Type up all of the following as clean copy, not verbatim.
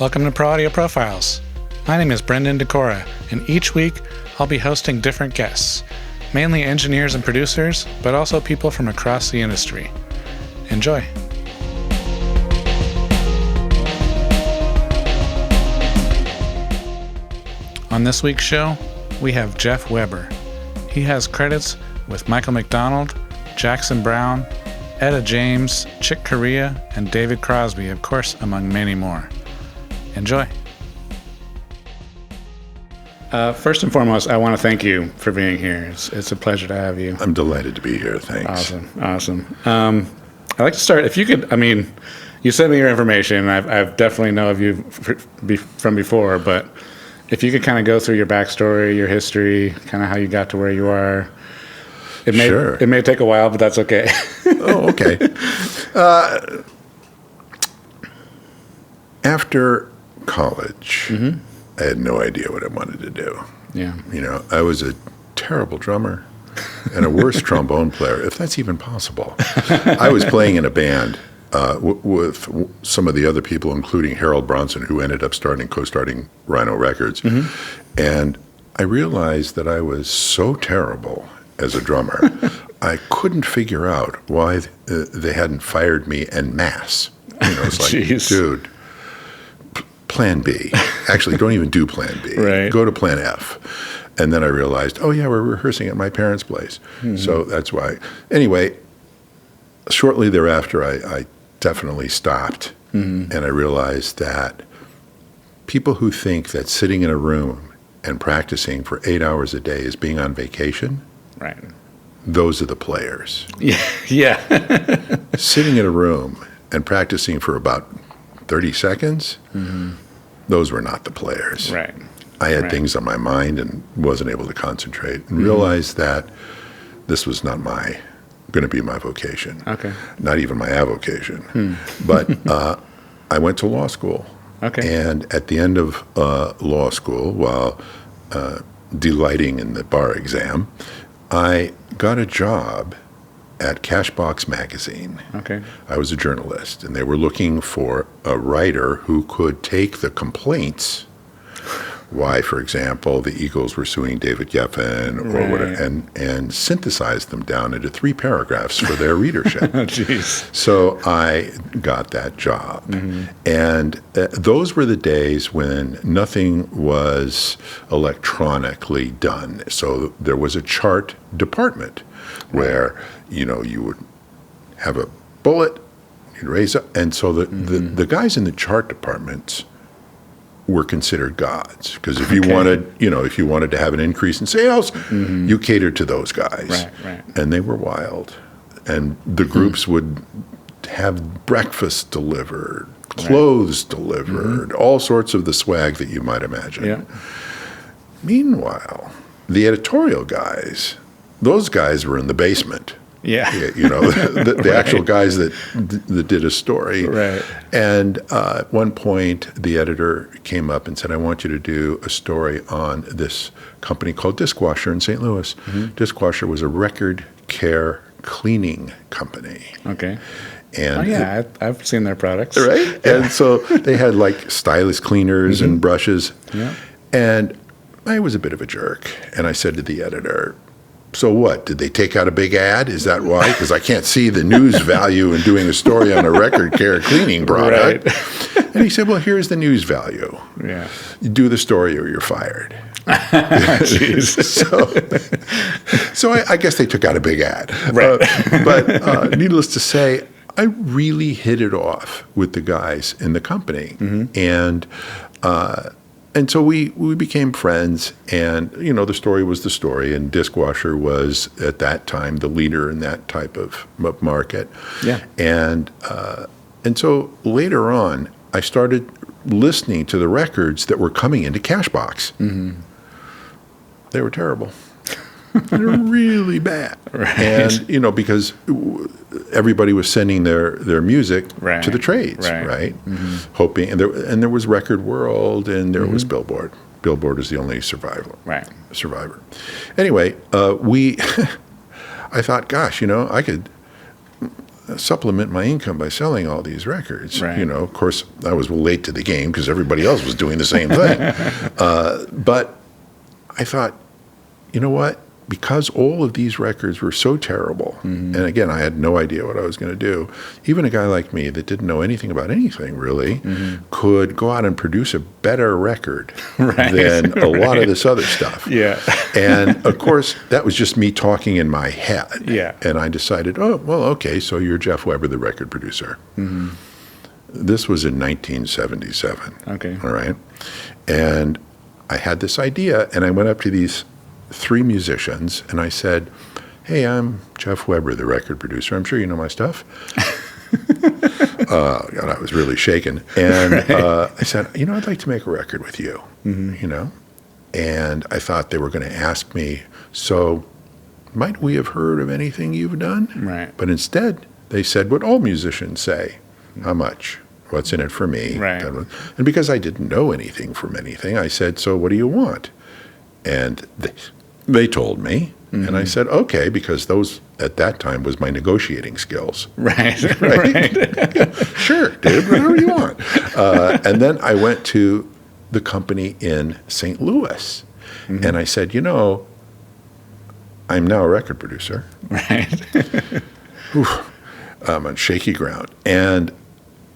Welcome to Pro Audio Profiles. My name is Brendan Decora, and each week I'll be hosting different guests, mainly engineers and producers, but also people from across the industry. Enjoy. On this week's show, we have Jeff Weber. He has credits with Michael McDonald, Jackson Browne, Etta James, Chick Corea, and David Crosby, of course, among many more. Enjoy. First and foremost, I want to thank you for being here. It's a pleasure to have you. I'm delighted to be here. Thanks. Awesome. I'd like to start, if you could, you sent me your information, and I've definitely know of you from before, but if you could kind of go through your backstory, your history, kind of how you got to where you are. Sure. It may take a while, but that's okay. Oh, okay. After college, I had no idea what I wanted to do. Yeah. I was a terrible drummer and a worse trombone player, if that's even possible. I was playing in a band with some of the other people, including Harold Bronson, who ended up co-starting Rhino Records. And I realized that I was so terrible as a drummer, I couldn't figure out why they hadn't fired me en masse. It's like, Jeez. Dude, plan B. Actually, don't even do plan B. Right. Go to plan F. And then I realized, oh yeah, we're rehearsing at my parents' place. So that's why. Anyway, shortly thereafter, I definitely stopped. And I realized that people who think that sitting in a room and practicing for 8 hours a day is being on vacation, right. Those are the players. Yeah. Sitting in a room and practicing for about 30 seconds, those were not the players. Right. I had things on my mind and wasn't able to concentrate and realized that this was not going to be my vocation. Okay. Not even my avocation. But I went to law school. Okay. And at the end of law school, while delighting in the bar exam, I got a job at Cashbox Magazine. Okay. I was a journalist, and they were looking for a writer who could take the complaints, why, for example, the Eagles were suing David Geffen, or whatever, and synthesize them down into 3 paragraphs for their readership. Jeez. So I got that job. And those were the days when nothing was electronically done. So there was a chart department where, you would have a bullet, you'd raise up. And so the guys in the chart departments were considered gods, because if you wanted to have an increase in sales, you catered to those guys. Right. And they were wild. And the groups would have breakfast delivered, clothes delivered, all sorts of the swag that you might imagine. Yeah. Meanwhile, the editorial guys, those guys were in the basement. Yeah. The actual guys that did a story. Right. And at one point, the editor came up and said, I want you to do a story on this company called Diskwasher in St. Louis. Diskwasher was a record care cleaning company. Okay. And I've seen their products. Right? Yeah. And so they had like stylus cleaners and brushes. Yeah. And I was a bit of a jerk. And I said to the editor, so what? Did they take out a big ad? Is that why? Because I can't see the news value in doing a story on a record care cleaning product. Right. And he said, well, here's the news value. Yeah. You do the story or you're fired. So I guess they took out a big ad. Right. But needless to say, I really hit it off with the guys in the company. And so we became friends, and, the story was the story, and Diskwasher was, at that time, the leader in that type of market. Yeah. And so later on, I started listening to the records that were coming into Cashbox. They were terrible. They were really bad. Right. And, because everybody was sending their music to the trades, right? Hoping, and there was Record World, and there was Billboard. Billboard is the only survivor. Anyway, I thought, gosh, supplement my income by selling all these records. Right. You know, of course, I was late to the game because everybody else was doing the same thing. But I thought, you know what? Because all of these records were so terrible, and again, I had no idea what I was going to do, even a guy like me that didn't know anything about anything really could go out and produce a better record than a lot of this other stuff. Yeah. And of course, that was just me talking in my head. Yeah. And I decided, oh, well, okay, so you're Jeff Weber, the record producer. This was in 1977. Okay. All right. And I had this idea, and I went up to these 3 musicians, and I said, hey, I'm Jeff Weber, the record producer. I'm sure you know my stuff. And I was really shaken. And I said, you know, I'd like to make a record with you, you know. And I thought they were going to ask me, so might we have heard of anything you've done? Right. But instead, they said what all musicians say, how much? What's in it for me? Right. And because I didn't know anything from anything, I said, so what do you want? And they told me, and I said, okay, because those, at that time, was my negotiating skills. Right. Sure, dude, whatever you want. And then I went to the company in St. Louis, and I said, you know, I'm now a record producer. Right. I'm on shaky ground. And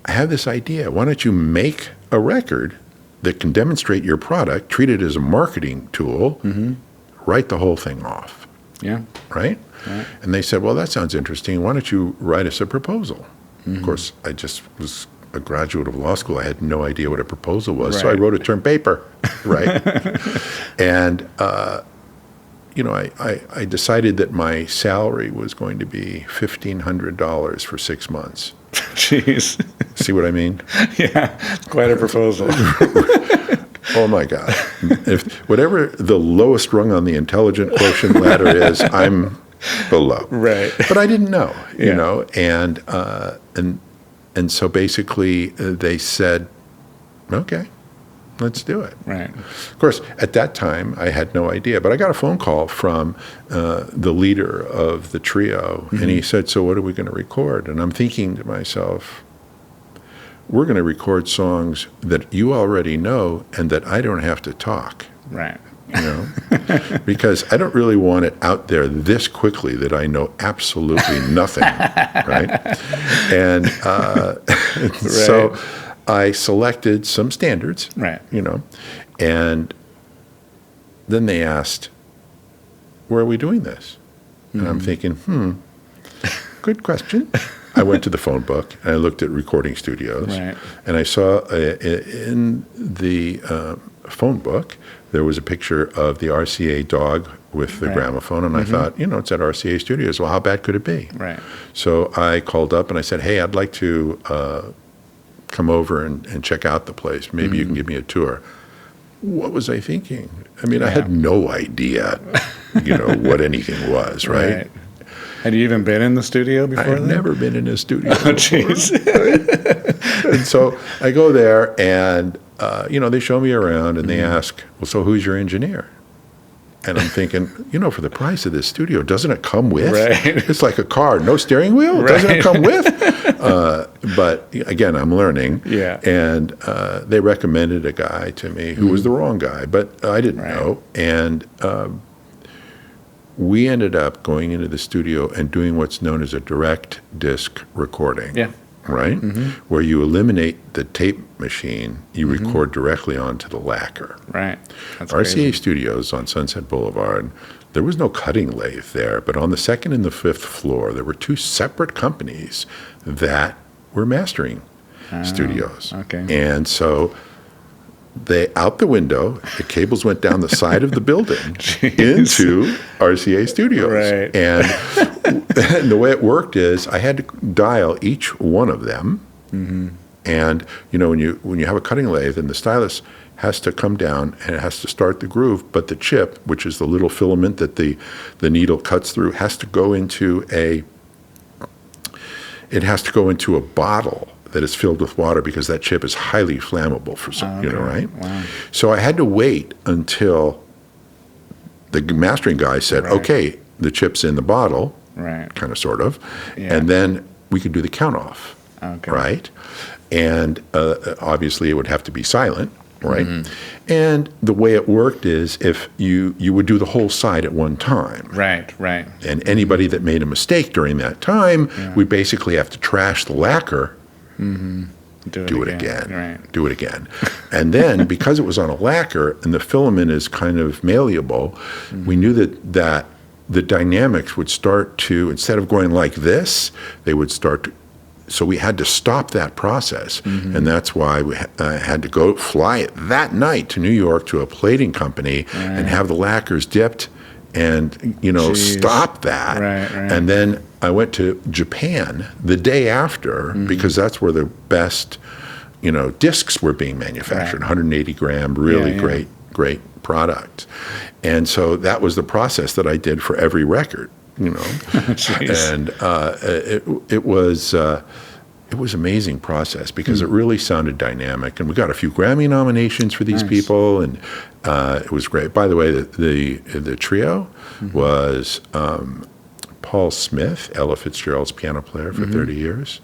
I have this idea. Why don't you make a record that can demonstrate your product, treat it as a marketing tool, write the whole thing off. Yeah. Right? And they said, well, that sounds interesting. Why don't you write us a proposal? Of course, I just was a graduate of law school. I had no idea what a proposal was. So I wrote a term paper, right? And, you know, I decided that my salary was going to be $1,500 for 6 months. Jeez. See what I mean? Yeah. Quite a proposal. Oh my God. If whatever the lowest rung on the intelligent quotient ladder is, I'm below. Right. But I didn't know, you know, and so basically they said, okay, let's do it. Right. Of course, at that time, I had no idea, but I got a phone call from the leader of the trio, and he said, so what are we going to record? And I'm thinking to myself, we're going to record songs that you already know and that I don't have to talk. Right. You know, because I don't really want it out there this quickly that I know absolutely nothing, right? And so I selected some standards, Right. you know, and then they asked, where are we doing this? And I'm thinking, good question. I went to the phone book and I looked at recording studios, Right. and I saw in the phone book there was a picture of the RCA dog with the gramophone, and I thought, you know, it's at RCA Studios. Well, how bad could it be? Right. So I called up and I said, hey, I'd like to come over and check out the place. Maybe you can give me a tour. What was I thinking? I mean, I had no idea, you know, what anything was, right? Had you even been in the studio before I've then? never been in a studio Oh, before. jeez. And so I go there, and, you know, they show me around, and they ask, well, so who's your engineer? And I'm thinking, you know, for the price of this studio, doesn't it come with? Right. It's like a car, no steering wheel? Right. Doesn't it come with? But again, I'm learning. Yeah. And they recommended a guy to me who was the wrong guy, but I didn't know. And we ended up going into the studio and doing what's known as a direct disc recording. Yeah. Right? Where you eliminate the tape machine, you record directly onto the lacquer. Right. That's RCA crazy. Studios on Sunset Boulevard, there was no cutting lathe there, but on the second and the fifth floor, there were 2 separate companies that were mastering studios. Okay. And so they, out the window, the cables went down the side of the building into RCA Studios. Right. And the way it worked is I had to dial each one of them. And, you know, when you have a cutting lathe and the stylus has to come down and it has to start the groove, but the chip, which is the little filament that the needle cuts through, has to go into a bottle that is filled with water because that chip is highly flammable for some, you know, right? Wow. So I had to wait until the mastering guy said, okay, the chip's in the bottle, Right. kind of, sort of, Yeah. and then we could do the count off, Okay. right? And obviously it would have to be silent, right? And the way it worked is if you would do the whole side at one time. Right. And anybody that made a mistake during that time, we basically have to trash the lacquer, do it again. Right. Do it again. And then because it was on a lacquer and the filament is kind of malleable, we knew that the dynamics would start to, instead of going like this, they would start to, so we had to stop that process. And that's why we had to go fly that night to New York to a plating company and have the lacquers dipped and, stop that. Right. And then I went to Japan the day after because that's where the best, discs were being manufactured, 180 gram, really great product. And so that was the process that I did for every record. And it was an amazing process because it really sounded dynamic, and we got a few Grammy nominations for these people, and it was great. By the way, the trio was Paul Smith, Ella Fitzgerald's piano player for 30 years,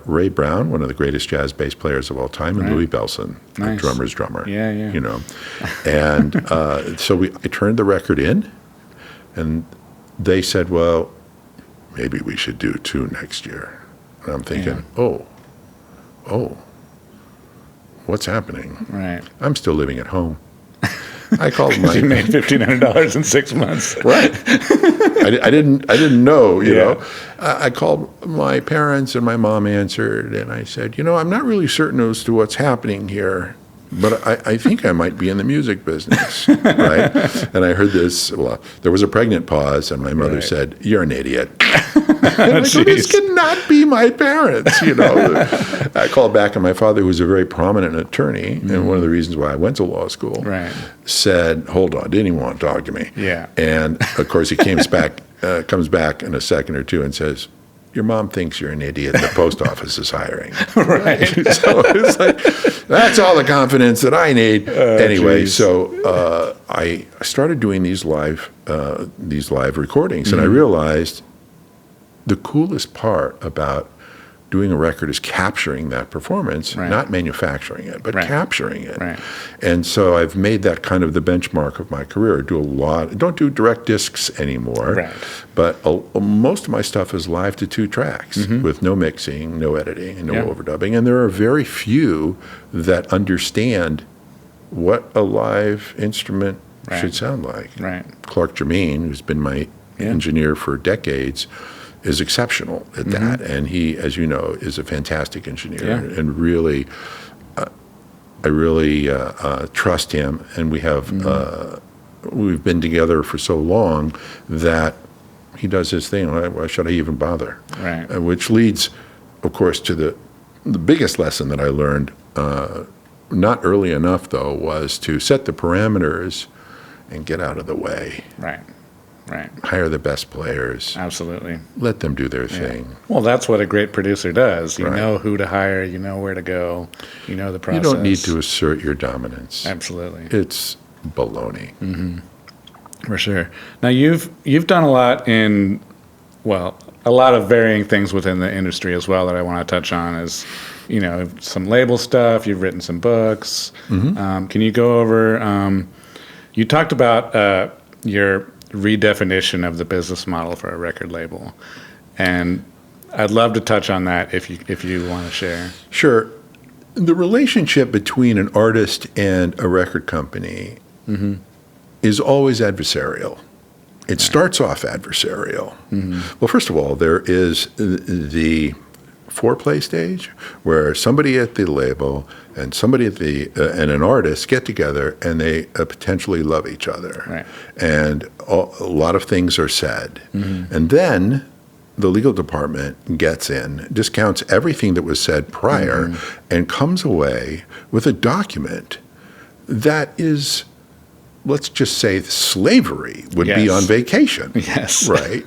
Ray Browne, one of the greatest jazz bass players of all time, and Louis Bellson, the drummer's drummer. Yeah. And so I turned the record in, and they said, well, maybe we should do 2 next year. And I'm thinking, oh, what's happening? Right. I'm still living at home. I called You made $1,500 in 6 months. Right. I didn't know, you know. I called my parents, and my mom answered, and I said, I'm not really certain as to what's happening here, but I think I might be in the music business, right? And I heard this, there was a pregnant pause, and my mother said, you're an idiot. And I go, this cannot be my parents, I called back, and my father, who was a very prominent attorney, and one of the reasons why I went to law school, said, hold on, didn't even want to talk to me. Yeah. And, of course, he comes back in a second or two and says, your mom thinks you're an idiot. The post office is hiring. Right. So it's like, that's all the confidence that I need. Anyway, so I started doing these live recordings, and I realized the coolest part about doing a record is capturing that performance, not manufacturing it, but capturing it. Right. And so I've made that kind of the benchmark of my career. Don't do direct discs anymore, but most of my stuff is live to 2 tracks with no mixing, no editing, and no overdubbing. And there are very few that understand what a live instrument should sound like. Right. Clark Jermaine, who's been my engineer for decades, is exceptional at that, and he, as you know, is a fantastic engineer, and really, I really trust him. And we have we've been together for so long that he does his thing. Why should I even bother? Right. Which leads, of course, to the biggest lesson that I learned. Not early enough, though, was to set the parameters and get out of the way. Right. Hire the best players. Absolutely. Let them do their thing. Well, that's what a great producer does. You know who to hire. You know where to go. You know the process. You don't need to assert your dominance. Absolutely. It's baloney. For sure. Now, you've done a lot in, a lot of varying things within the industry as well that I want to touch on is, some label stuff. You've written some books. Can you go over, you talked about your redefinition of the business model for a record label, and I'd love to touch on that if you want to share. Sure. The relationship between an artist and a record company is always adversarial. It starts off adversarial. Well, first of all, there is the foreplay stage where somebody at the label and somebody at and an artist get together and they potentially love each other, and a lot of things are said, and then the legal department gets in, discounts everything that was said prior, and comes away with a document that is, let's just say, slavery would be on vacation. Yes. Right.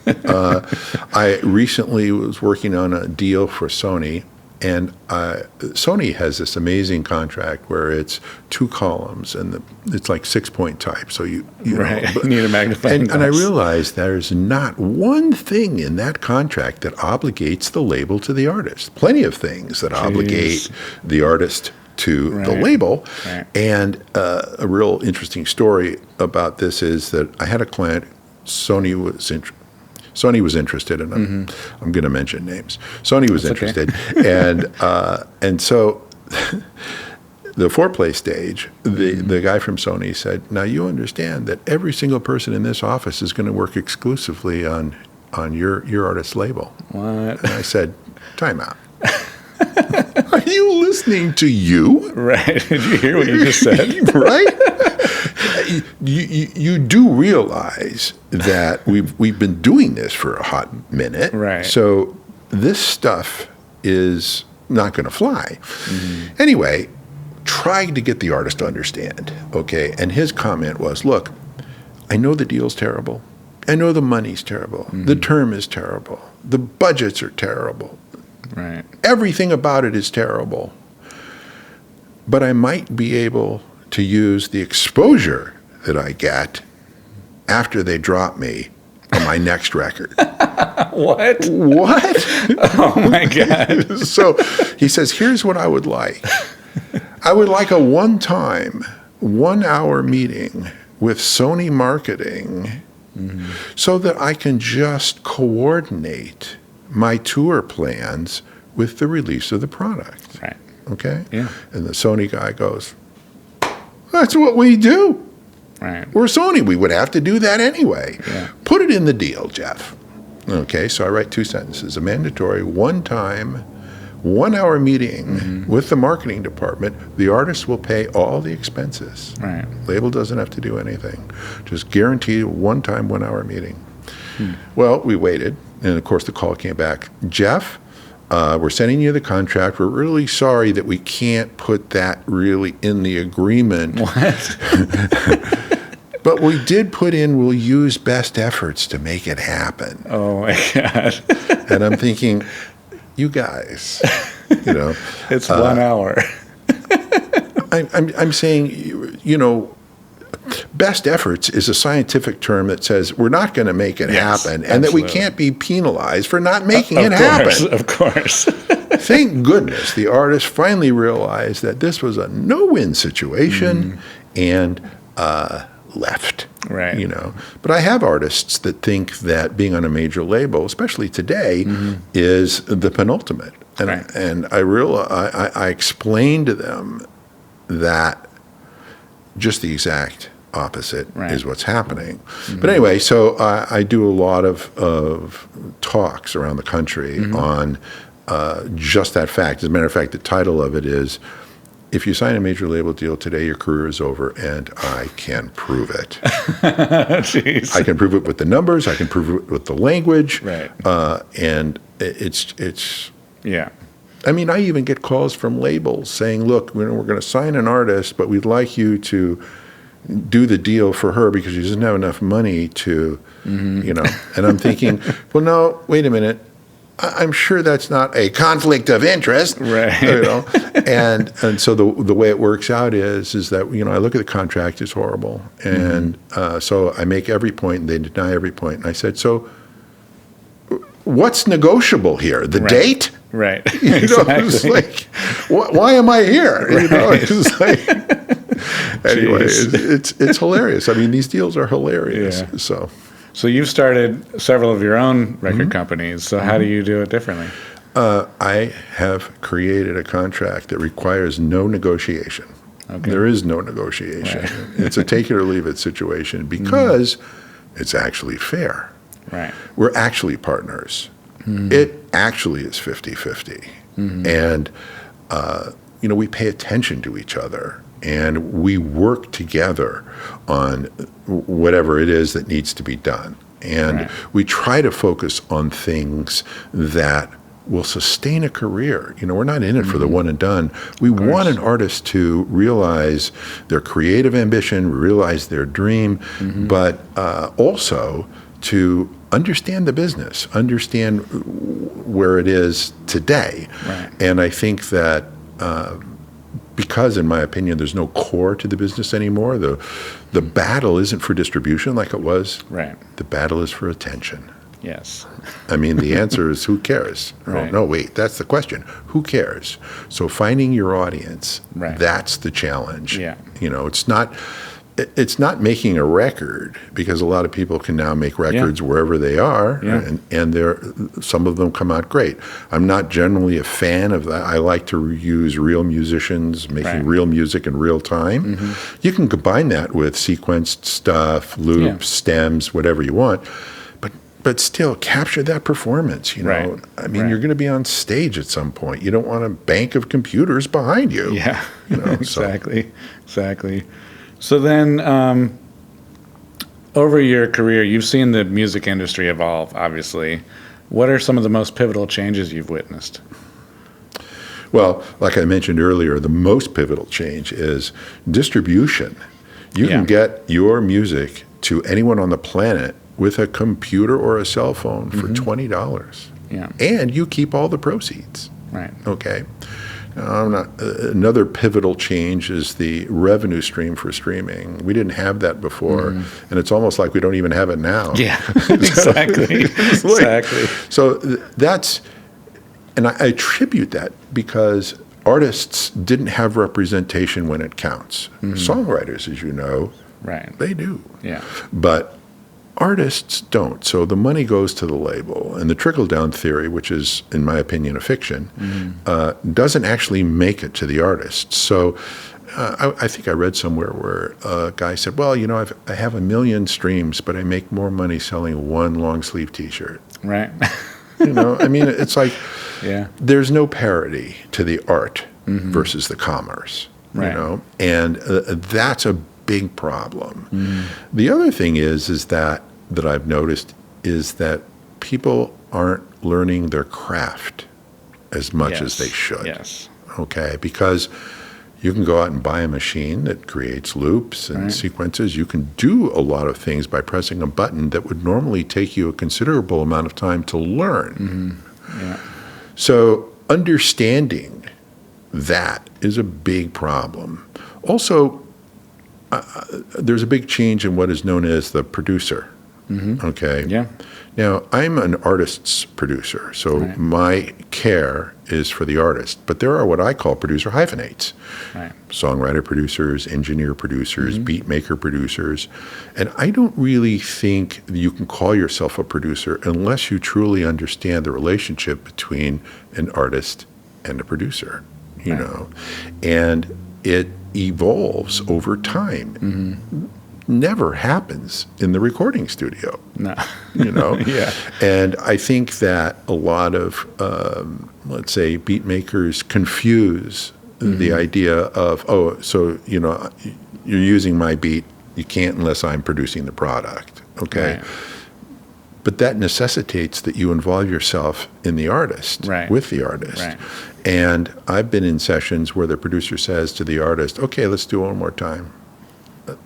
I recently was working on a deal for Sony, And Sony has this amazing contract where it's 2 columns and it's like 6-point type. So you right. know, need a magnifying glass. And I realized there's not one thing in that contract that obligates the label to the artist. Plenty of things that obligate the artist to the label. Right. And a real interesting story about this is that I had a client, Sony was interested, and I'm going to mention names. Sony was interested, and so the foreplay stage, the guy from Sony said, "Now you understand that every single person in this office is going to work exclusively on your artist's label." What? And I said, "Time out. Are you listening to you?" Right. Did you hear what you just said? Right? You do realize that we've been doing this for a hot minute. Right. So this stuff is not going to fly. Anyway, trying to get the artist to understand, okay? And his comment was, look, I know the deal's terrible. I know the money's terrible. The term is terrible. The budgets are terrible. Right. Everything about it is terrible. But I might be able to use the exposure that I get after they drop me on my next record. What? What? Oh, my God. So he says, here's what I would like. I would like a one-time, 1-hour meeting with Sony marketing so that I can just coordinate my tour plans with the release of the product. Right. Okay? Yeah. And the Sony guy goes, that's what we do. Right. We're Sony. We would have to do that anyway. Yeah. Put it in the deal, Jeff. Okay, so I write 2 sentences. A mandatory one-time, 1-hour meeting with the marketing department. The artist will pay all the expenses. Right. Label doesn't have to do anything. Just guarantee a one-time, 1-hour meeting. Well, we waited, and of course the call came back. Jeff, we're sending you the contract. We're really sorry that we can't put that really in the agreement. What? But we did put in, we'll use best efforts to make it happen. Oh, my God. And I'm thinking, you guys, you know. It's 1 hour. I'm saying, you know, best efforts is a scientific term that says we're not going to make it happen and that we can't be penalized for not making it happen. Of course. Thank goodness the artist finally realized that this was a no-win situation and left. Right. You know, but I have artists that think that being on a major label, especially today, is the penultimate. And I explained to them that just the exact opposite is what's happening. But anyway, so I do a lot of talks around the country on just that fact. As a matter of fact, the title of it is, if you sign a major label deal today, your career is over, and I can prove it. Jeez. I can prove it with the numbers. I can prove it with the language. Right. And it's. Yeah. I mean, I even get calls from labels saying, look, we're going to sign an artist, but we'd like you to do the deal for her because she doesn't have enough money to, you know. And I'm thinking, well, no, wait a minute. I'm sure that's not a conflict of interest, right? You know, and so the way it works out is that, you know, I look at the contract, it's horrible, and so I make every point, and they deny every point, and I said, so what's negotiable here? The date? Right. You know, Exactly. it's like, why am I here? You know, it's like. Anyway, it's hilarious. I mean, these deals are hilarious. Yeah. So you've started several of your own record companies. So how do you do it differently? I have created a contract that requires no negotiation. Okay. There is no negotiation. Right. It's a take it or leave it situation because it's actually fair. Right. We're actually partners. It actually is 50-50. And, you know, we pay attention to each other. And we work together on whatever it is that needs to be done. And we try to focus on things that will sustain a career. You know, we're not in it for the one and done. We want an artist to realize their creative ambition, realize their dream, but also to understand the business, understand where it is today. Right. And I think that because, in my opinion, there's no core to the business anymore, the battle isn't for distribution like it was. Right. The battle is for attention. Yes. I mean, the answer is who cares? Right. Oh, no, wait, that's the question. Who cares? So finding your audience, Right. that's the challenge. Yeah. It's not making a record, because a lot of people can now make records wherever they are, and some of them come out great. I'm not generally a fan of that. I like to use real musicians making real music in real time. Mm-hmm. You can combine that with sequenced stuff, loops, stems, whatever you want, but still capture that performance. Right. I mean, you're going to be on stage at some point. You don't want a bank of computers behind you. Yeah. Exactly. So. So then, over your career, you've seen the music industry evolve, obviously. What are some of the most pivotal changes you've witnessed? Well, like I mentioned earlier, the most pivotal change is distribution. You can get your music to anyone on the planet with a computer or a cell phone for $20. Yeah. And you keep all the proceeds. Right. Okay. Another pivotal change is the revenue stream for streaming. We didn't have that before, and it's almost like we don't even have it now. Yeah, exactly. Exactly. So that's, and I attribute that because artists didn't have representation when it counts. Songwriters, as you know, they do. Yeah. But artists don't. So the money goes to the label. And the trickle-down theory, which is, in my opinion, a fiction, doesn't actually make it to the artist. So I think I read somewhere where a guy said, well, I have 1 million streams, but I make more money selling one long-sleeve T-shirt. Right. I mean, it's like Yeah. There's no parity to the art versus the commerce, Right. And that's a big problem. The other thing is that I've noticed is that people aren't learning their craft as much as they should. Yes. Okay, because you can go out and buy a machine that creates loops and sequences. You can do a lot of things by pressing a button that would normally take you a considerable amount of time to learn. Yeah. So understanding that is a big problem. Also, there's a big change in what is known as the producer. Okay. Yeah. Now, I'm an artist's producer, so my care is for the artist. But there are what I call producer hyphenates. Right. Songwriter producers, engineer producers, beat maker producers. And I don't really think you can call yourself a producer unless you truly understand the relationship between an artist and a producer, And it evolves over time. Never happens in the recording studio. No. Yeah. And I think that a lot of, let's say, beat makers confuse the idea of, you're using my beat, you can't unless I'm producing the product. Okay. Right. But that necessitates that you involve yourself in the artist, with the artist. Right. And I've been in sessions where the producer says to the artist, okay, let's do it one more time.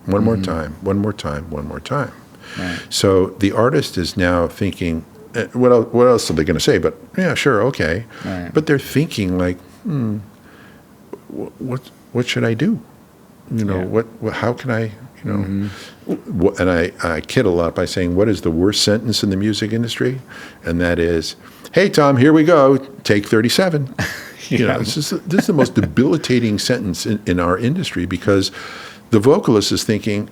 One more time, one more time, one more time. Right. So the artist is now thinking, what else are they going to say? But yeah, sure, okay. Right. But they're thinking like, what should I do? How can I, and I kid a lot by saying, what is the worst sentence in the music industry? And that is, hey, Tom, here we go, take 37. This is the most debilitating sentence in our industry, because the vocalist is thinking,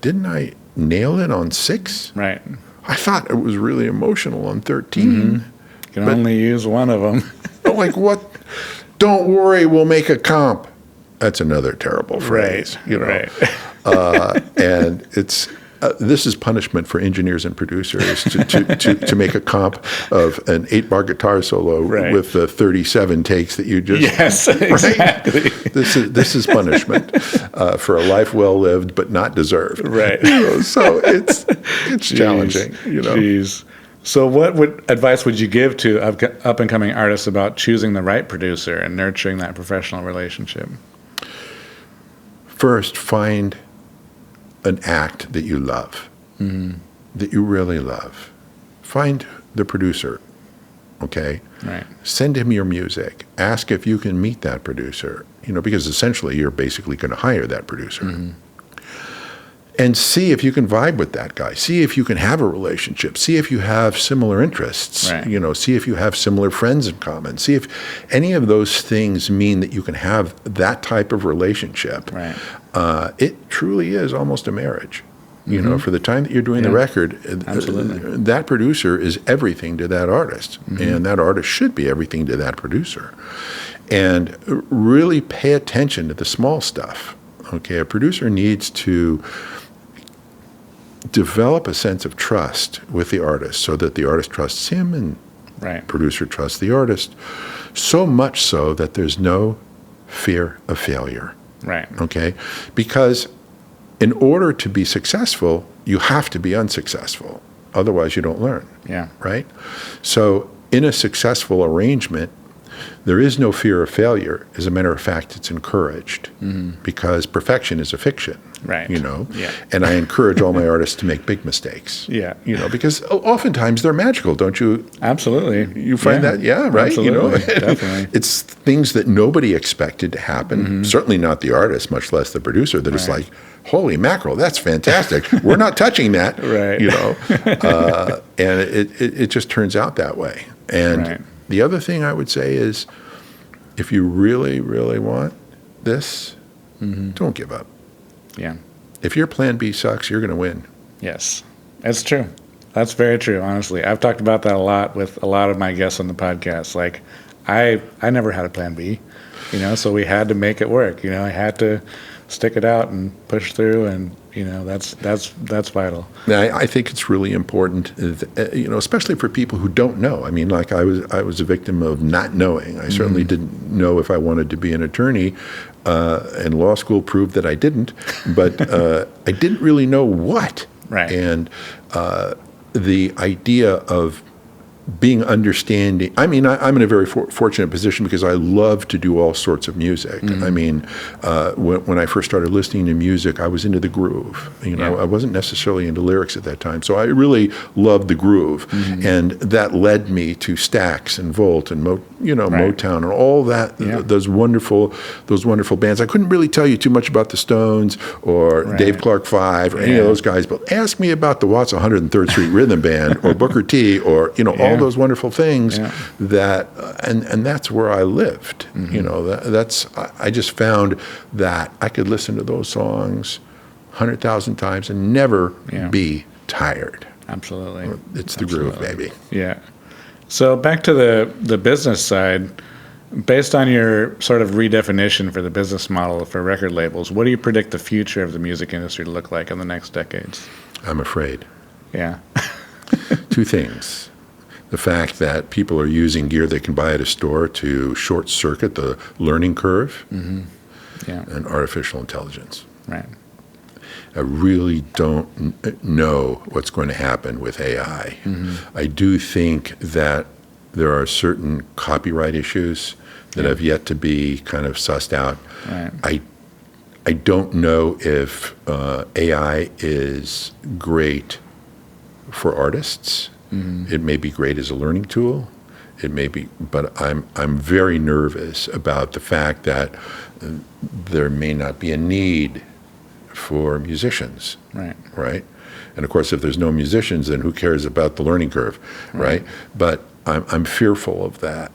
didn't I nail it on 6? Right. I thought it was really emotional on 13. You can only use one of them. Like, what? Don't worry, we'll make a comp. That's another terrible phrase, Right. And it's this is punishment for engineers and producers to make a comp of an 8-bar guitar solo with the 37 takes that you just. Yes, exactly. This is punishment for a life well lived but not deserved. Right. So it's challenging. Jeez. So what advice would you give to up and coming artists about choosing the right producer and nurturing that professional relationship? First, find an act that you love, that you really love. find the producer, okay? Right. Send him your music. Ask if you can meet that producer, because essentially you're basically going to hire that producer. Mm-hmm. And see if you can vibe with that guy. See if you can have a relationship. See if you have similar interests. Right. See if you have similar friends in common. See if any of those things mean that you can have that type of relationship. Right. It truly is almost a marriage. For the time that you're doing the record, that producer is everything to that artist. Mm-hmm. And that artist should be everything to that producer. And really pay attention to the small stuff. Okay, a producer needs to develop a sense of trust with the artist so that the artist trusts him and producer trusts the artist, so much so that there's no fear of failure. Right. Okay? Because in order to be successful, you have to be unsuccessful. Otherwise, you don't learn. Yeah. Right? So in a successful arrangement, there is no fear of failure. As a matter of fact, it's encouraged because perfection is a fiction. Right. Yeah. And I encourage all my artists to make big mistakes. Yeah. Because oftentimes they're magical, don't you? Absolutely. You find that? Yeah, right. Absolutely. Definitely. It's things that nobody expected to happen. Mm-hmm. Certainly not the artist, much less the producer. That is like, holy mackerel, that's fantastic. We're not touching that. Right. And it just turns out that way. And the other thing I would say is, if you really, really want this, don't give up. Yeah. If your plan B sucks, you're going to win. Yes, that's true. That's very true, honestly. I've talked about that a lot with a lot of my guests on the podcast. Like, I never had a plan B, so we had to make it work. I had to stick it out and push through, and that's vital. Now, I think it's really important, especially for people who don't know. I mean, like I was a victim of not knowing. I certainly didn't know if I wanted to be an attorney, and law school proved that I didn't. But I didn't really know what. Right. And the idea of being understanding. I mean, I'm in a very fortunate position because I love to do all sorts of music. I mean, when I first started listening to music, I was into the groove. I wasn't necessarily into lyrics at that time. So I really loved the groove. And that led me to Stax and Volt and Motown and all that, those wonderful bands. I couldn't really tell you too much about the Stones or Dave Clark 5 or any of those guys, but ask me about the Watts 103rd Street Rhythm Band or Booker T or, all those wonderful things that, and that's where I lived. I just found that I could listen to those songs 100,000 times and never be tired. Absolutely. It's the groove, baby. Yeah. So back to the business side, based on your sort of redefinition for the business model for record labels, what do you predict the future of the music industry to look like in the next decades? I'm afraid. Yeah. Two things. The fact that people are using gear they can buy at a store to short circuit the learning curve, and artificial intelligence. Right. I really don't know what's going to happen with AI. I do think that there are certain copyright issues that have yet to be kind of sussed out. Right. I don't know if AI is great for artists. It may be great as a learning tool. It may be, but I'm very nervous about the fact that there may not be a need for musicians. Right. And of course, if there's no musicians, then who cares about the learning curve, right? But I'm fearful of that,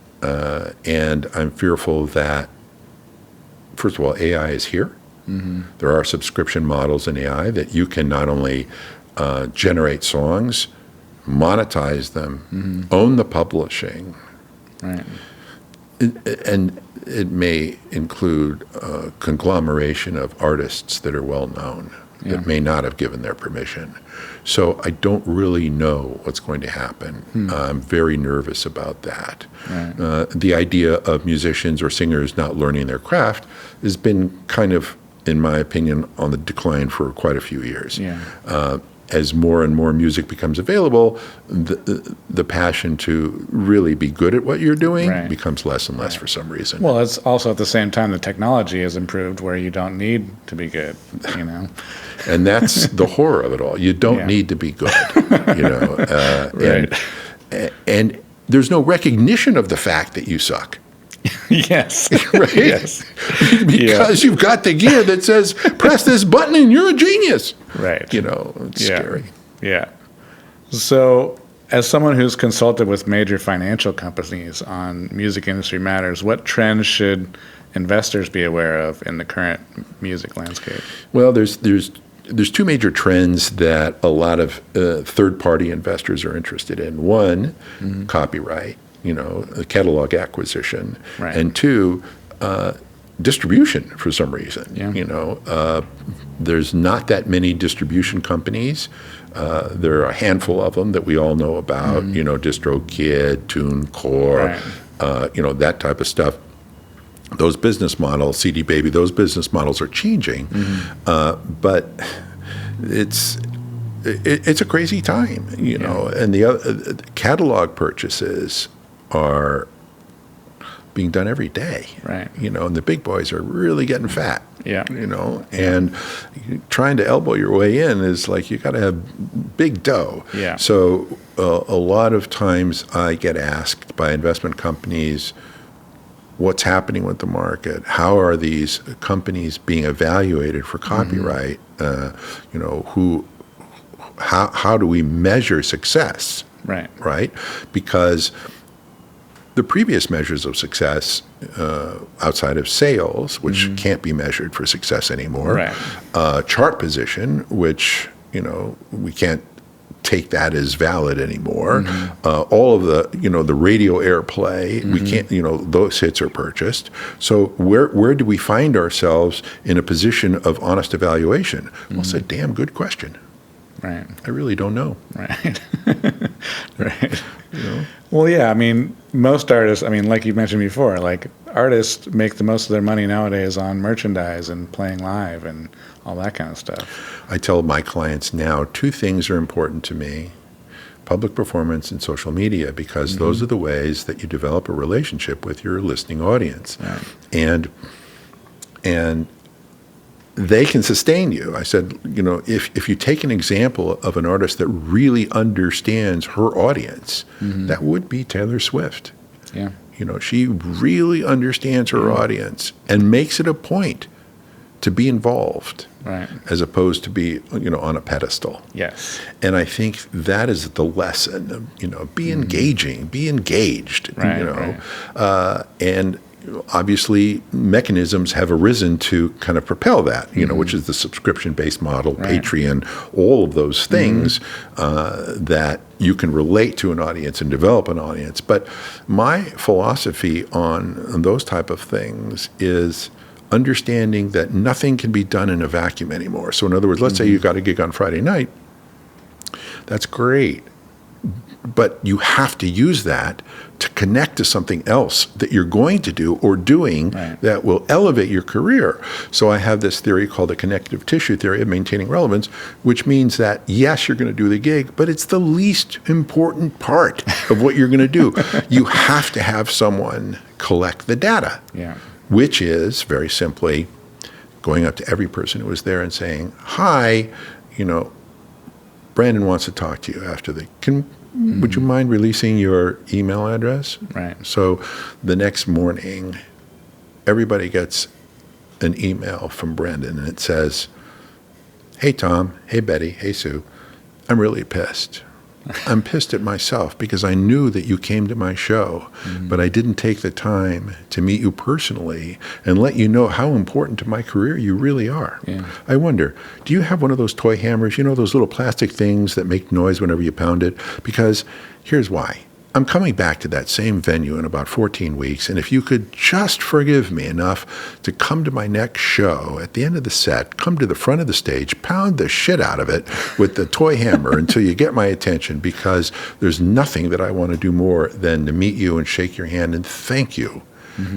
and I'm fearful that, first of all, AI is here. There are subscription models in AI that you can not only generate songs, monetize them, own the publishing. Right. And it may include a conglomeration of artists that are well known that may not have given their permission. So I don't really know what's going to happen. I'm very nervous about that. The idea of musicians or singers not learning their craft has been kind of, in my opinion, on the decline for quite a few years. as more and more music becomes available, the passion to really be good at what you're doing becomes less and less for some reason. Well, it's also at the same time the technology has improved where you don't need to be good, And that's the horror of it all. You don't need to be good, and there's no recognition of the fact that you suck. Yes. Right? Yes. Because you've got the gear that says, press this button and you're a genius. Right. It's scary. Yeah. So, as someone who's consulted with major financial companies on music industry matters, what trends should investors be aware of in the current music landscape? Well, there's two major trends that a lot of third-party investors are interested in. One, copyright. Catalog acquisition, and two, distribution for some reason. There's not that many distribution companies. There are a handful of them that we all know about, DistroKid, TuneCore, that type of stuff. Those business models, CD Baby, those business models are changing, but it's a crazy time, and the other catalog purchases are being done every day, and the big boys are really getting fat, and trying to elbow your way in is like you got to have big dough. So a lot of times I get asked by investment companies, what's happening with the market? How are these companies being evaluated for copyright? How do we measure success? Right? Because the previous measures of success outside of sales, which can't be measured for success anymore, chart position, which, we can't take that as valid anymore. All of the radio airplay, we can't, those hits are purchased. So where do we find ourselves in a position of honest evaluation? Well, it's a damn good question. I really don't know. Well, yeah, most artists, like you mentioned before, like artists make the most of their money nowadays on merchandise and playing live and all that kind of stuff. I tell my clients now 2 things are important to me: public performance and social media, because those are the ways that you develop a relationship with your listening audience. And they can sustain you. I said, if you take an example of an artist that really understands her audience, that would be Taylor Swift. She really understands her audience and makes it a point to be involved, as opposed to be, on a pedestal. And I think that is the lesson. Be engaging, be engaged. And obviously, mechanisms have arisen to kind of propel that, which is the subscription-based model, Patreon, all of those things that you can relate to an audience and develop an audience. But my philosophy on those type of things is understanding that nothing can be done in a vacuum anymore. So in other words, let's say you got a gig on Friday night. That's great. But you have to use that to connect to something else that you're going to do or doing that will elevate your career. So I have this theory called the connective tissue theory of maintaining relevance, which means that, yes, you're going to do the gig, but it's the least important part of what you're going to do. You have to have someone collect the data, which is very simply going up to every person who was there and saying, hi, Brandon wants to talk to you after the... Would you mind releasing your email address? So the next morning, everybody gets an email from Brandon, and it says, hey, Tom, hey, Betty, hey, Sue, I'm really pissed. I'm pissed at myself because I knew that you came to my show, but I didn't take the time to meet you personally and let you know how important to my career you really are. I wonder, do you have one of those toy hammers, those little plastic things that make noise whenever you pound it? Because here's why. I'm coming back to that same venue in about 14 weeks, and if you could just forgive me enough to come to my next show, at the end of the set, come to the front of the stage, pound the shit out of it with the toy hammer until you get my attention, because there's nothing that I want to do more than to meet you and shake your hand and thank you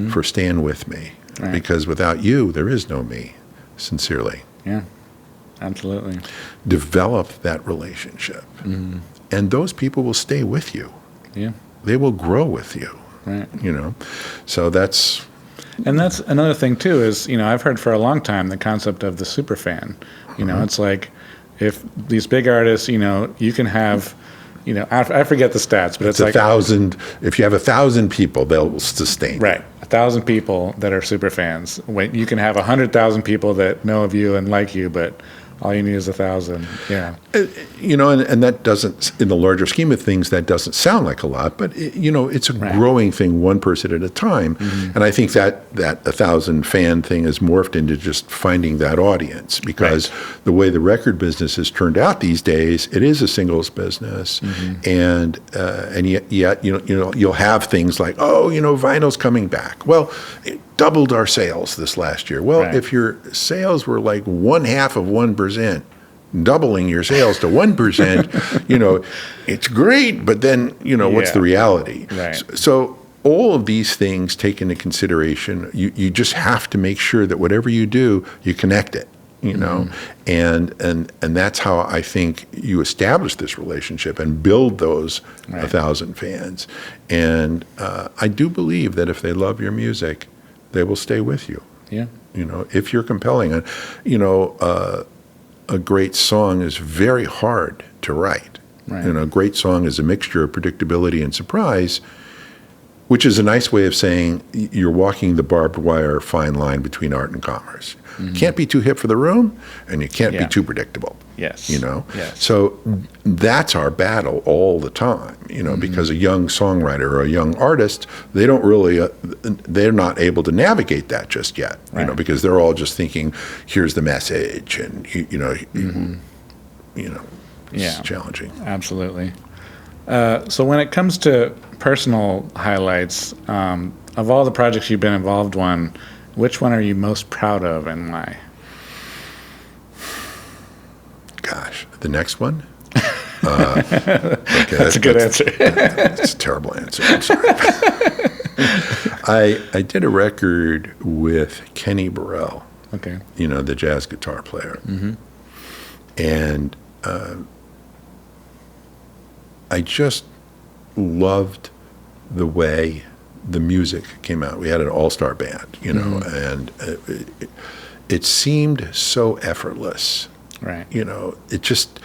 for staying with me. Because without you, there is no me, sincerely. Absolutely. Develop that relationship. And those people will stay with you. Yeah. They will grow with you. Right. So that's... And that's another thing, too, is, I've heard for a long time the concept of the super fan. It's like if these big artists, you can have, I forget the stats, but it's like 1,000. If you have 1,000 people, they'll sustain. Right. 1,000 people that are super fans. You can have 100,000 people that know of you and like you, but all you need is 1,000. Yeah. And that doesn't, in the larger scheme of things, that doesn't sound like a lot, but it's a growing thing, one person at a time. And I think that 1,000 fan thing has morphed into just finding that audience, because the way the record business has turned out these days, it is a singles business, and yet you'll have things like, vinyl's coming back. Well, it doubled our sales this last year. Well, if your sales were like 0.5%, doubling your sales to 1%, it's great, but then, what's the reality? Right. So all of these things take into consideration. You just have to make sure that whatever you do, you connect it, and that's how I think you establish this relationship and build those 1,000 fans. And I do believe that if they love your music, they will stay with you. Yeah. If you're compelling. A great song is very hard to write. Right. A great song is a mixture of predictability and surprise, which is a nice way of saying you're walking the barbed wire fine line between art and commerce. You can't be too hip for the room, and you can't be too predictable. Yes. Yes. So that's our battle all the time, because a young songwriter or a young artist, they don't really, they're not able to navigate that just yet, because they're all just thinking, here's the message, and, it's challenging. Absolutely. So when it comes to personal highlights, of all the projects you've been involved in, which one are you most proud of and why? Gosh, the next one? Okay, that's a good answer. That's a terrible answer. I'm sorry. I did a record with Kenny Burrell. Okay. The jazz guitar player. And I just loved the way the music came out. We had an all-star band, and it seemed so effortless. Right. It just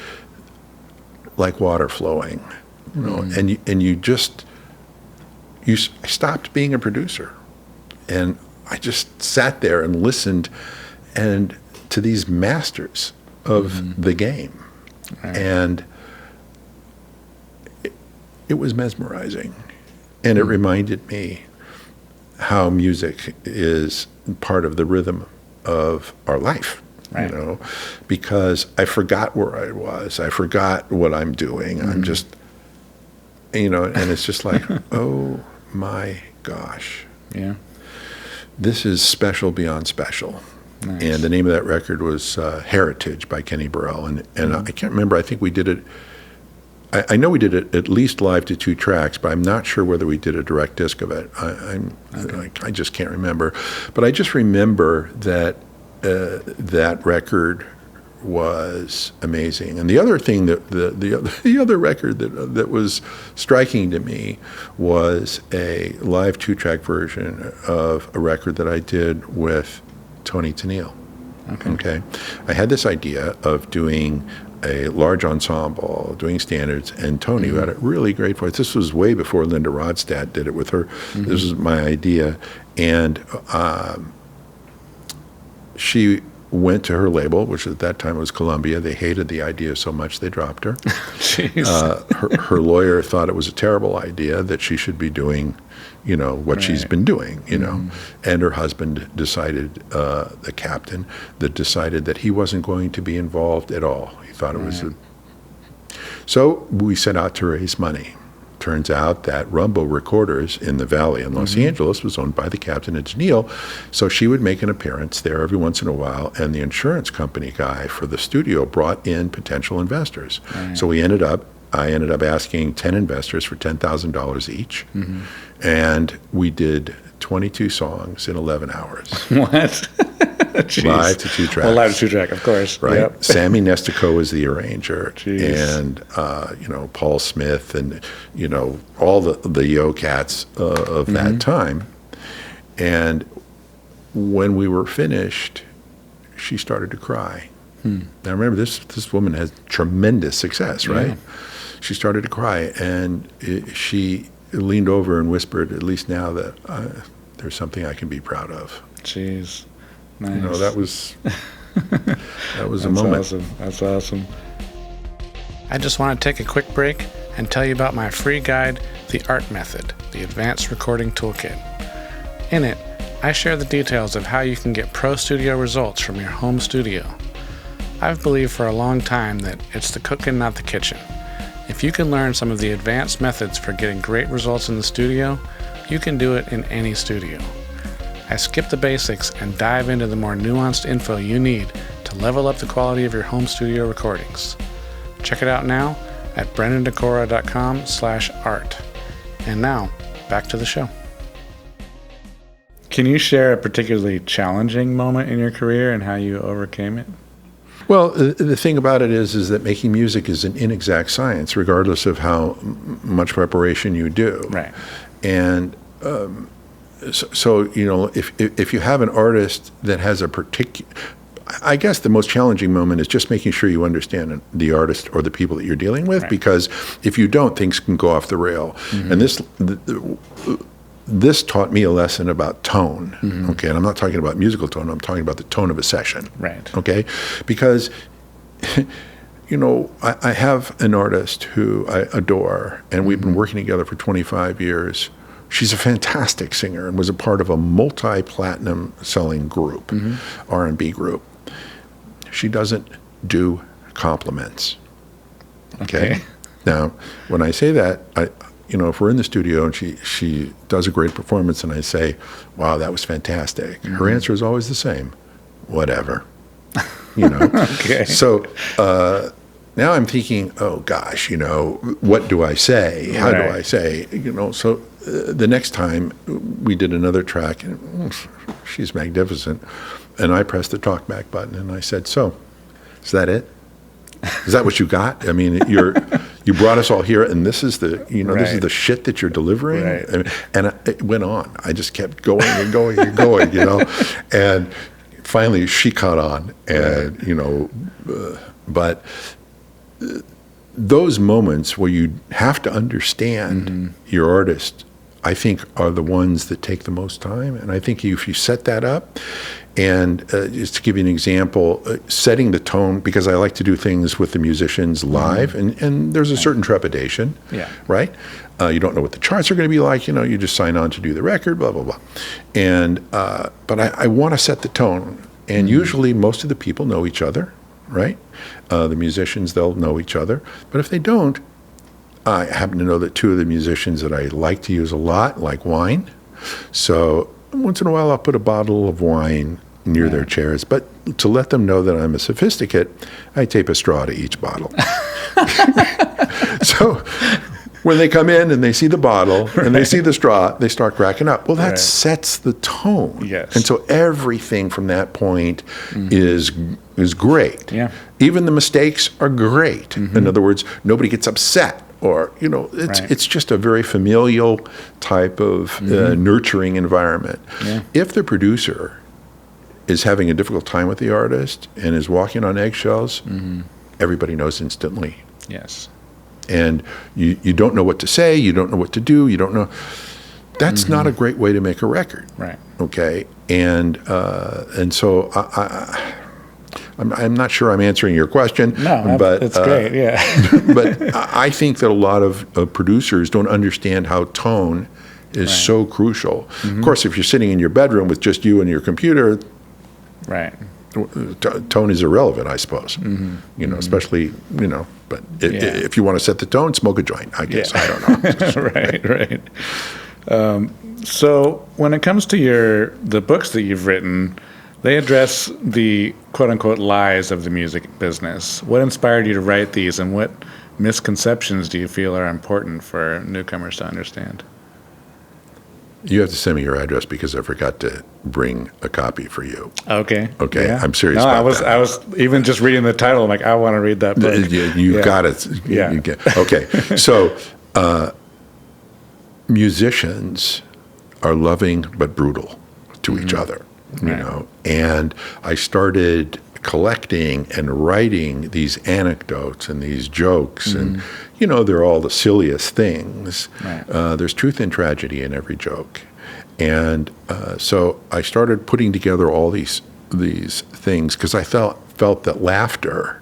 like water flowing, and you stopped being a producer, and I just sat there and listened and to these masters of the game, and it was mesmerizing, and it reminded me how music is part of the rhythm of our life. Because I forgot where I was. I forgot what I'm doing. I'm just, and it's just like, oh my gosh. Yeah. This is special beyond special. Nice. And the name of that record was Heritage by Kenny Burrell. And I can't remember, I think we did it, I know we did it at least live to 2 tracks, but I'm not sure whether we did a direct disc of it. I just can't remember. But I just remember that that record was amazing. And the other thing the other record that was striking to me was a live 2-track version of a record that I did with Tony Tennille. Okay. I had this idea of doing a large ensemble, doing standards, and Tony, who had a really great voice. This was way before Linda Ronstadt did it with her. This was my idea. And she went to her label, which at that time was Columbia. They hated the idea so much they dropped her. Her lawyer thought it was a terrible idea, that she should be doing, what she's been doing, And her husband decided, the captain, decided that he wasn't going to be involved at all. He thought it was So we set out to raise money. Turns out that Rumbo Recorders in the Valley in Los Angeles was owned by the captain and Tennille, so she would make an appearance there every once in a while, and the insurance company guy for the studio brought in potential investors. So I ended up asking 10 investors for $10,000 each, and we did 22 songs in 11 hours. What? Live to 2 tracks. Well, live to 2-track, of course. Right. Yep. Sammy Nestico is the arranger. Jeez. And, Paul Smith and, all the Yo cats of that time. And when we were finished, she started to cry. Now, remember, this woman has tremendous success, right? Yeah. She started to cry, and she leaned over and whispered, at least now that there's something I can be proud of. Jeez. Nice. That was a moment. Awesome. That's awesome. I just want to take a quick break and tell you about my free guide, The Art Method, the Advanced Recording Toolkit. In it, I share the details of how you can get pro studio results from your home studio. I've believed for a long time that it's the cooking, not the kitchen. If you can learn some of the advanced methods for getting great results in the studio, you can do it in any studio. I skip the basics and dive into the more nuanced info you need to level up the quality of your home studio recordings. Check it out now at brendandecora.com/art. And now, back to the show. Can you share a particularly challenging moment in your career and how you overcame it? Well, the thing about it is that making music is an inexact science, regardless of how much preparation you do. Right. And so if you have an artist that has a particular, I guess the most challenging moment is just making sure you understand the artist or the people that you're dealing with, right. Because if you don't, things can go off the rail. And this taught me a lesson about tone, okay? And I'm not talking about musical tone, I'm talking about the tone of a session, right? Okay? Because, I have an artist who I adore, and we've been working together for 25 years. She's a fantastic singer and was a part of a multi-platinum selling group, R&B group. She doesn't do compliments, okay? Now, when I say that, if we're in the studio and she does a great performance and I say, wow, that was fantastic, her answer is always the same, whatever, Okay. So now I'm thinking, oh gosh, what do I say? How do I say? So the next time we did another track, and she's magnificent, and I pressed the talk back button and I said, so, is that it? Is that what you got? I mean, you brought us all here, and this is the this is the shit that you're delivering. Right. And it went on. I just kept going and going and going, and finally she caught on, and but those moments where you have to understand your artist, I think, are the ones that take the most time. And I think if you set that up, and just to give you an example, setting the tone, because I like to do things with the musicians live, and there's a certain trepidation, right? You don't know what the charts are going to be like, you just sign on to do the record, blah, blah, blah. And, but I want to set the tone, and usually most of the people know each other, right? The musicians, they'll know each other, but if they don't, I happen to know that two of the musicians that I like to use a lot like wine, so once in a while I'll put a bottle of wine near their chairs, but to let them know that I'm a sophisticate, I tape a straw to each bottle. So when they come in and they see the bottle and they see the straw, they start cracking up. Well, that sets the tone. Yes. And so everything from that point is great. Yeah. Even the mistakes are great. In other words, nobody gets upset. Or, it's just a very familial type of nurturing environment. Yeah. If the producer is having a difficult time with the artist and is walking on eggshells, everybody knows instantly. Yes. And you don't know what to say, you don't know what to do, you don't know. That's not a great way to make a record. Right. Okay? And so I'm not sure I'm answering your question. No, but it's great, yeah. But I think that a lot of producers don't understand how tone is so crucial. Of course, if you're sitting in your bedroom with just you and your computer, tone is irrelevant, I suppose. Especially, but if you want to set the tone, smoke a joint, I guess. I don't know. Right. So when it comes to the books that you've written, they address the quote-unquote lies of the music business. What inspired you to write these, and what misconceptions do you feel are important for newcomers to understand? You have to send me your address because I forgot to bring a copy for you. Okay. Okay, Yeah. I'm serious No, about that. I was even just reading the title. I'm like, I want to read that book. You've got it. Yeah. Okay, so musicians are loving but brutal to each other, Right. And I started collecting and writing these anecdotes and these jokes, and they're all the silliest things. Right. There's truth and tragedy in every joke, and so I started putting together all these things because I felt that laughter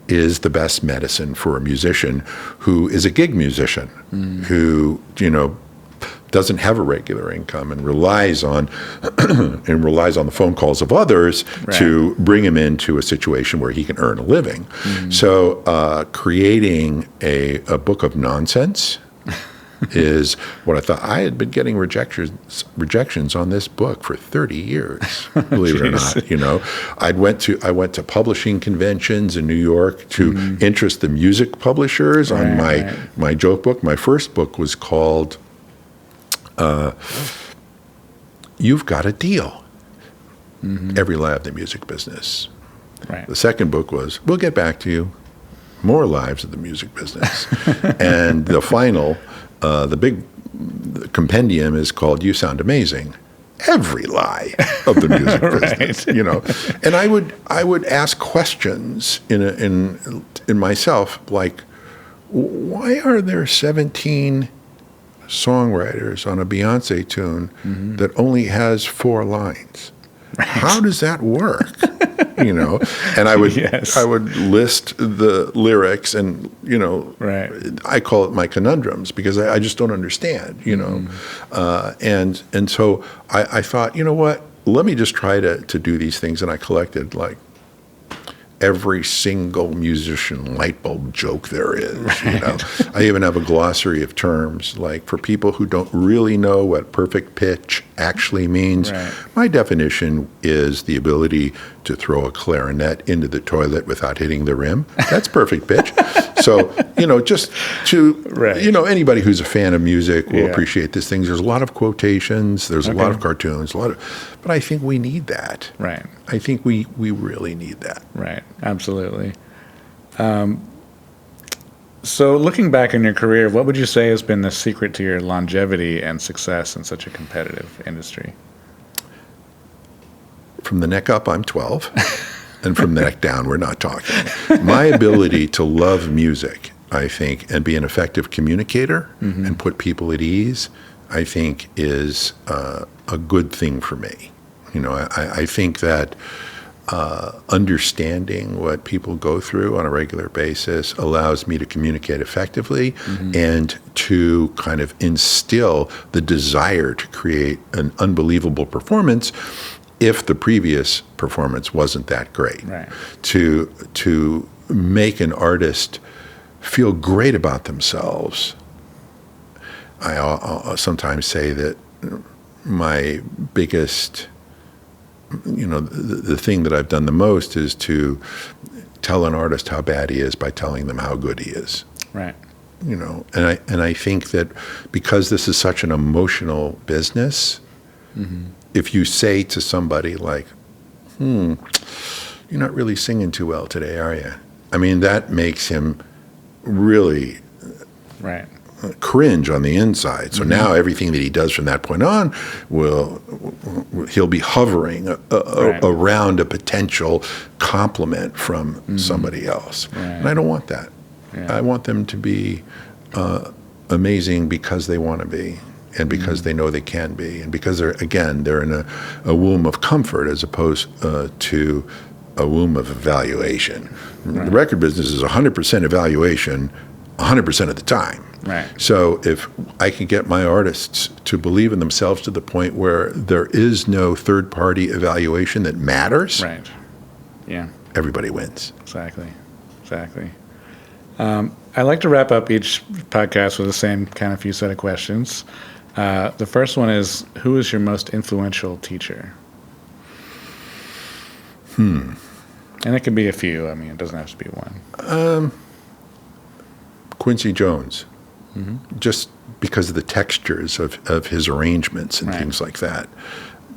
is the best medicine for a musician who is a gig musician, who doesn't have a regular income and relies on the phone calls of others to bring him into a situation where he can earn a living. So creating a book of nonsense is what I thought. I had been getting rejections on this book for 30 years, believe it or not. I went to publishing conventions in New York to interest the music publishers on my joke book. My first book was called You've Got a Deal. Every lie of the music business. Right. The second book was We'll Get Back to You, More Lives of the Music Business. And the final, the big compendium is called You Sound Amazing. Every lie of the music business, And I would ask questions in myself, like, why are there 17 songwriters on a Beyonce tune that only has 4 lines? Right. How does that work? And I would list the lyrics, and I call it my conundrums because I just don't understand. And so I thought, what? Let me just try to do these things, and I collected like every single musician light bulb joke there is. I even have a glossary of terms, like for people who don't really know what perfect pitch actually means. My definition is the ability to throw a clarinet into the toilet without hitting the rim. That's perfect pitch. So, just to, anybody who's a fan of music will appreciate these things. There's a lot of quotations, there's a lot of cartoons, but I think we need that. Right. I think we really need that. Right. Absolutely. So looking back in your career, what would you say has been the secret to your longevity and success in such a competitive industry? From the neck up, I'm 12. And from the neck down, we're not talking. My ability to love music, I think, and be an effective communicator and put people at ease, I think is a good thing for me. I think that understanding what people go through on a regular basis allows me to communicate effectively and to kind of instill the desire to create an unbelievable performance if the previous performance wasn't that great. Right. To make an artist feel great about themselves. I'll sometimes say that my biggest, the thing that I've done the most is to tell an artist how bad he is by telling them how good he is. Right. And I think that because this is such an emotional business, if you say to somebody like, you're not really singing too well today, are you? I mean, that makes him really cringe on the inside. So now everything that he does from that point on he'll be hovering around a potential compliment from somebody else. Right. And I don't want that. Yeah. I want them to be amazing because they want to be, and because they know they can be, and because they're in a womb of comfort as opposed to a womb of evaluation. Right. The record business is 100% evaluation 100% of the time. Right. So if I can get my artists to believe in themselves to the point where there is no third-party evaluation that matters, right. Yeah. Everybody wins. Exactly. I like to wrap up each podcast with the same kind of few set of questions. The first one is, who is your most influential teacher? And it can be a few. I mean, it doesn't have to be one. Quincy Jones. Just because of the textures of his arrangements and Right. things like that.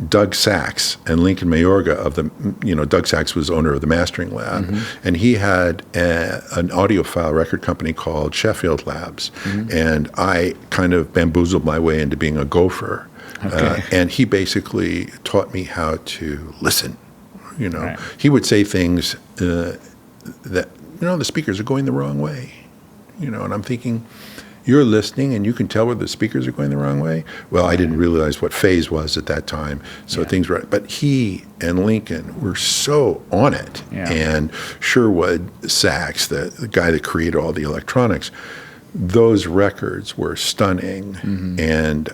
Doug Sachs and Lincoln Mayorga Doug Sachs was owner of the Mastering Lab, Mm-hmm. and he had an audiophile record company called Sheffield Labs, Mm-hmm. and I kind of bamboozled my way into being a gopher. Okay. And he basically taught me how to listen. Right. He would say things that, the speakers are going the wrong way. And I'm thinking, you're listening and you can tell where the speakers are going the wrong way? Well, I didn't realize what phase was at that time, so things were, but he and Lincoln were so on it. Yeah. And Sherwood Sachs, the guy that created all the electronics, those records were stunning. And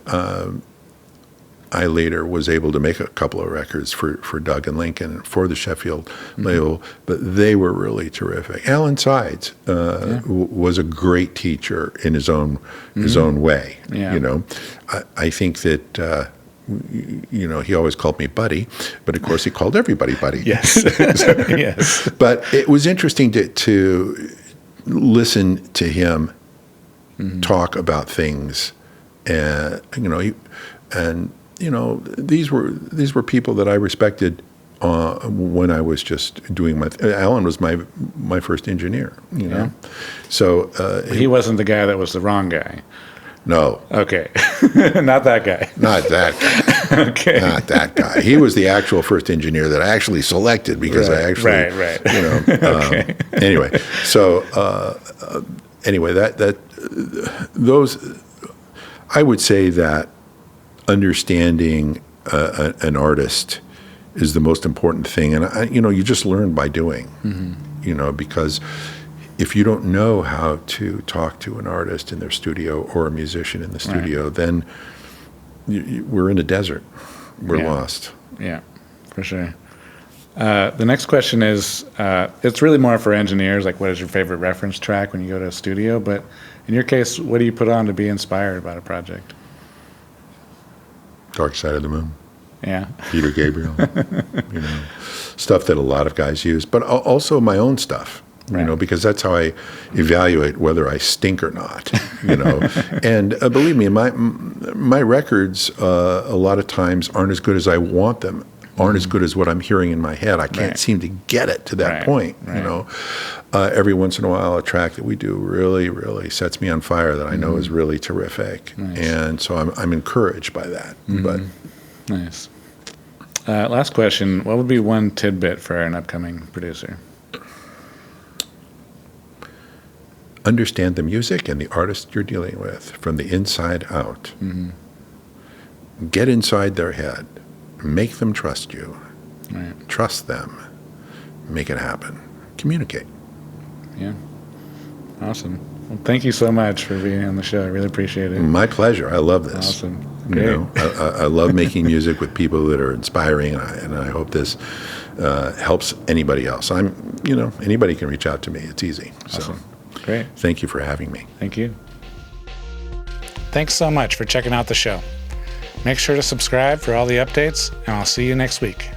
I later was able to make a couple of records for Doug and Lincoln for the Sheffield label, but they were really terrific. Alan Sides was a great teacher in his own way. Yeah. I think that he always called me Buddy, but of course he called everybody Buddy. Yes. Yes. But it was interesting to listen to him talk about things, and these were people that I respected when I was just doing my. Alan was my first engineer. Yeah. So He wasn't the guy that was the wrong guy. no, Okay. Not that guy. not that guy. Okay. Not that guy. He was the actual first engineer that I actually selected because I actually, Right. Okay. Anyway, so anyway, those, I would say that understanding an artist is the most important thing, and you just learn by doing. Because if you don't know how to talk to an artist in their studio or a musician in the studio, then we're in a desert. We're lost. Yeah, for sure. The next question is, it's really more for engineers, like what is your favorite reference track when you go to a studio? But in your case, what do you put on to be inspired about a project? Dark Side of the Moon. Yeah. Peter Gabriel, stuff that a lot of guys use, but also my own stuff, Right. because that's how I evaluate whether I stink or not, And believe me, my records a lot of times aren't as good as I want them, aren't as good as what I'm hearing in my head. I can't Right. seem to get it to that Right. point, Right. Every once in a while, a track that we do really, really sets me on fire that I know is really terrific, Nice. and so I'm encouraged by that. But Nice. Last question. What would be one tidbit for an upcoming producer? understand the music and the artist you're dealing with from the inside out. Get inside their head. Make them trust you. Right. Trust them. Make it happen. Communicate. Yeah. Awesome. Well, thank you so much for being on the show. I really appreciate it. My pleasure. I love this. Awesome. You Great. know, I love making music with people that are inspiring, and I hope this helps anybody else. Anybody can reach out to me. It's easy. Awesome. So, Great. thank you for having me. Thank you. Thanks so much for checking out the show. Make sure to subscribe for all the updates, and I'll see you next week.